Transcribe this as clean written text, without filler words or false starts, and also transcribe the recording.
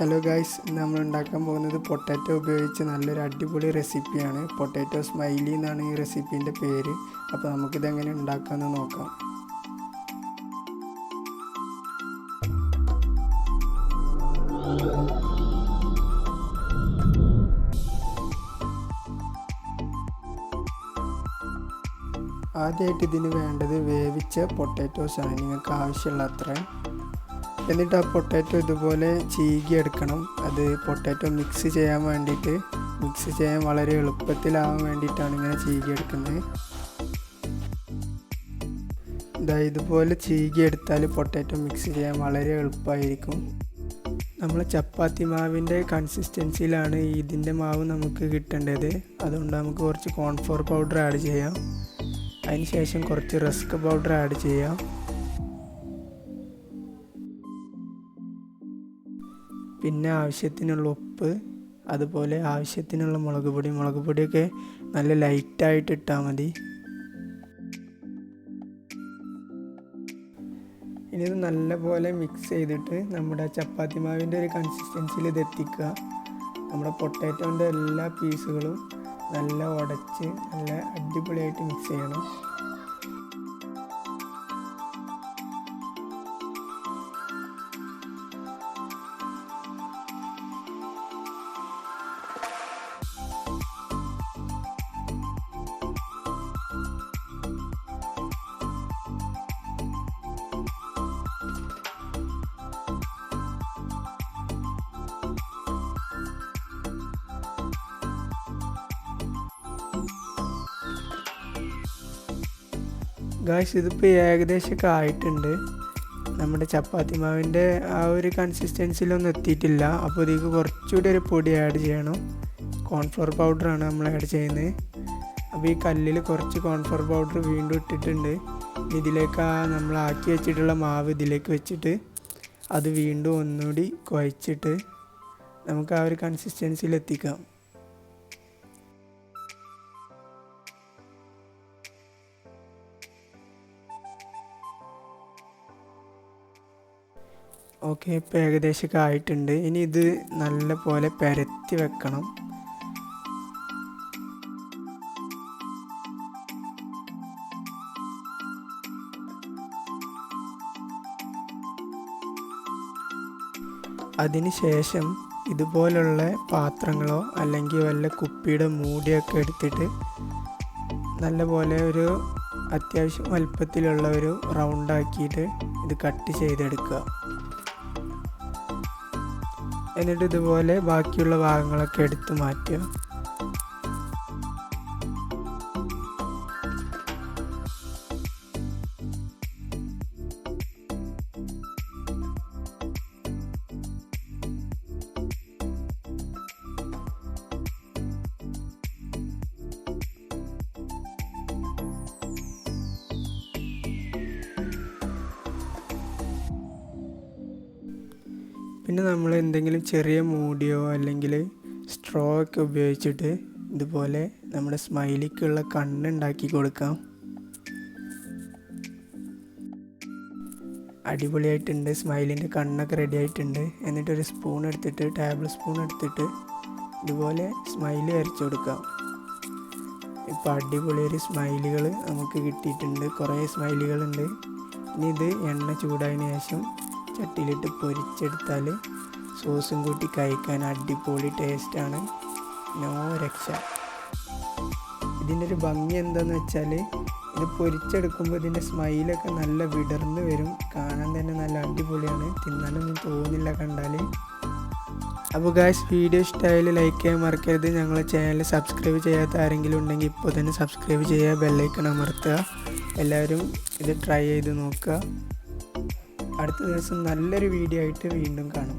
Hello guys, നമ്മൾ ഉണ്ടാക്കാൻ പോകുന്നത് പൊട്ടാറ്റോ ഉപയോഗിച്ച് നല്ലൊരു അടിപൊളി റെസിപ്പിയാണ്. പൊട്ടാറ്റോ സ്മൈലി എന്നാണ് ഈ റെസിപ്പീൻ്റെ പേര്. അപ്പോൾ നമുക്കിതെങ്ങനെ ഉണ്ടാക്കാമെന്ന് നോക്കാം. ആദ്യമായിട്ട് ഇതിന് വേണ്ടത് വേവിച്ച പൊട്ടാറ്റോസാണ്, നിങ്ങൾക്ക് ആവശ്യമുള്ള അത്രയും. എന്നിട്ട് ആ പൊട്ടാറ്റോ ഇതുപോലെ ചീകിയെടുക്കണം. അത് പൊട്ടാറ്റോ മിക്സ് ചെയ്യാൻ വേണ്ടിയിട്ട്, മിക്സ് ചെയ്യാൻ വളരെ എളുപ്പത്തിലാവാൻ വേണ്ടിയിട്ടാണ് ഇങ്ങനെ ചീകിയെടുക്കുന്നത്. ഇതുപോലെ ചീകിയെടുത്താൽ പൊട്ടാറ്റോ മിക്സ് ചെയ്യാൻ വളരെ എളുപ്പമായിരിക്കും. നമ്മൾ ചപ്പാത്തി മാവിൻ്റെ കൺസിസ്റ്റൻസിയിലാണ് ഇതിൻ്റെ മാവ് നമുക്ക് കിട്ടേണ്ടത്. അതുകൊണ്ട് നമുക്ക് കുറച്ച് കോൺഫ്ലോർ പൗഡർ ആഡ് ചെയ്യാം. അതിന് ശേഷം കുറച്ച് റസ്ക് പൗഡർ ആഡ് ചെയ്യാം. പിന്നെ ആവശ്യത്തിനുള്ള ഉപ്പ്, അതുപോലെ ആവശ്യത്തിനുള്ള മുളക് പൊടിയൊക്കെ നല്ല ലൈറ്റായിട്ട് ഇട്ടാൽ മതി. ഇനി ഇത് നല്ലപോലെ മിക്സ് ചെയ്തിട്ട് നമ്മുടെ ചപ്പാത്തി മാവിൻ്റെ ഒരു കൺസിസ്റ്റൻസിയിൽ ഇത് എത്തിക്കുക. നമ്മുടെ പൊട്ടാറ്റോൻ്റെ എല്ലാ പീസുകളും നല്ല ഉടച്ച് നല്ല അടിപൊളിയായിട്ട് മിക്സ് ചെയ്യണം. ഗായ്സ്, ഇതിപ്പോൾ ഏകദേശമൊക്കെ ആയിട്ടുണ്ട്. നമ്മുടെ ചപ്പാത്തി മാവിൻ്റെ ആ ഒരു കൺസിസ്റ്റൻസിയിലൊന്നും എത്തിയിട്ടില്ല. അപ്പോൾ ഇതിലേക്ക് കുറച്ചുകൂടി ഒരു പൊടി ആഡ് ചെയ്യണം. കോൺഫ്ലോർ പൗഡറാണ് നമ്മൾ ആഡ് ചെയ്യുന്നത്. അപ്പോൾ ഈ കല്ലിൽ കുറച്ച് കോൺഫ്ലോർ പൗഡർ വീണ്ടും ഇട്ടിട്ടുണ്ട്. ഇതിലേക്ക് നമ്മൾ ആക്കി വെച്ചിട്ടുള്ള മാവ് ഇതിലേക്ക് വെച്ചിട്ട് അത് വീണ്ടും ഒന്നുകൂടി കുഴച്ചിട്ട് നമുക്ക് ആ ഒരു കൺസിസ്റ്റൻസിയിൽ എത്തിക്കാം. ഓക്കെ, ഇപ്പോൾ ഏകദേശമൊക്കെ ആയിട്ടുണ്ട്. ഇനി ഇത് നല്ല പോലെ പരത്തി വെക്കണം. അതിന് ശേഷം ഇതുപോലുള്ള പാത്രങ്ങളോ അല്ലെങ്കിൽ വല്ല കുപ്പിയുടെ മൂടിയൊക്കെ എടുത്തിട്ട് നല്ലപോലെ ഒരു അത്യാവശ്യം വലുപ്പത്തിലുള്ള ഒരു റൗണ്ടാക്കിയിട്ട് ഇത് കട്ട് ചെയ്തെടുക്കുക. എന്നിട്ട് ഇതുപോലെ ബാക്കിയുള്ള ഭാഗങ്ങളൊക്കെ എടുത്ത് മാറ്റുക. പിന്നെ നമ്മൾ എന്തെങ്കിലും ചെറിയ മൂടിയോ അല്ലെങ്കിൽ സ്ട്രോ ഒക്കെ ഉപയോഗിച്ചിട്ട് ഇതുപോലെ നമ്മുടെ സ്മൈലിക്കുള്ള കണ്ണുണ്ടാക്കി കൊടുക്കാം. അടിപൊളിയായിട്ടുണ്ട്. സ്മൈലിൻ്റെ കണ്ണൊക്കെ റെഡി ആയിട്ടുണ്ട്. എന്നിട്ടൊരു സ്പൂൺ എടുത്തിട്ട്, ടേബിൾ സ്പൂൺ എടുത്തിട്ട് ഇതുപോലെ സ്മൈലി വരച്ചു കൊടുക്കാം. ഇപ്പോൾ അടിപൊളി ഒരു സ്മൈലികൾ നമുക്ക് കിട്ടിയിട്ടുണ്ട്. കുറേ സ്മൈലികളുണ്ട്. ഇനി ഇത് എണ്ണ ചൂടായതിനു ശേഷം ചട്ടിയിലിട്ട് പൊരിച്ചെടുത്താൽ സോസും കൂട്ടി കഴിക്കാൻ അടിപൊളി ടേസ്റ്റാണ്. നോ രക്ഷ. ഇതിൻ്റെ ഒരു ഭംഗി എന്താണെന്ന് വെച്ചാൽ ഇത് പൊരിച്ചെടുക്കുമ്പോൾ ഇതിൻ്റെ സ്മൈലൊക്കെ നല്ല വിടർന്ന് വരും. കാണാൻ തന്നെ നല്ല അടിപൊളിയാണ്. തിന്നാനൊന്നും തോന്നില്ല കണ്ടാൽ. അപ്പോൾ ഗായ്സ്, വീഡിയോ ഇഷ്ടമായാൽ ലൈക്ക് ചെയ്യാൻ മറക്കരുത്. ഞങ്ങളെ ചാനൽ സബ്സ്ക്രൈബ് ചെയ്യാത്ത ആരെങ്കിലും ഉണ്ടെങ്കിൽ ഇപ്പോൾ തന്നെ സബ്സ്ക്രൈബ് ചെയ്യുക, ബെല്ലൈക്കൺ അമർത്തുക. എല്ലാവരും ഇത് ട്രൈ ചെയ്ത് നോക്കുക. അടുത്ത ദിവസം നല്ലൊരു വീഡിയോ ആയിട്ട് വീണ്ടും കാണാം.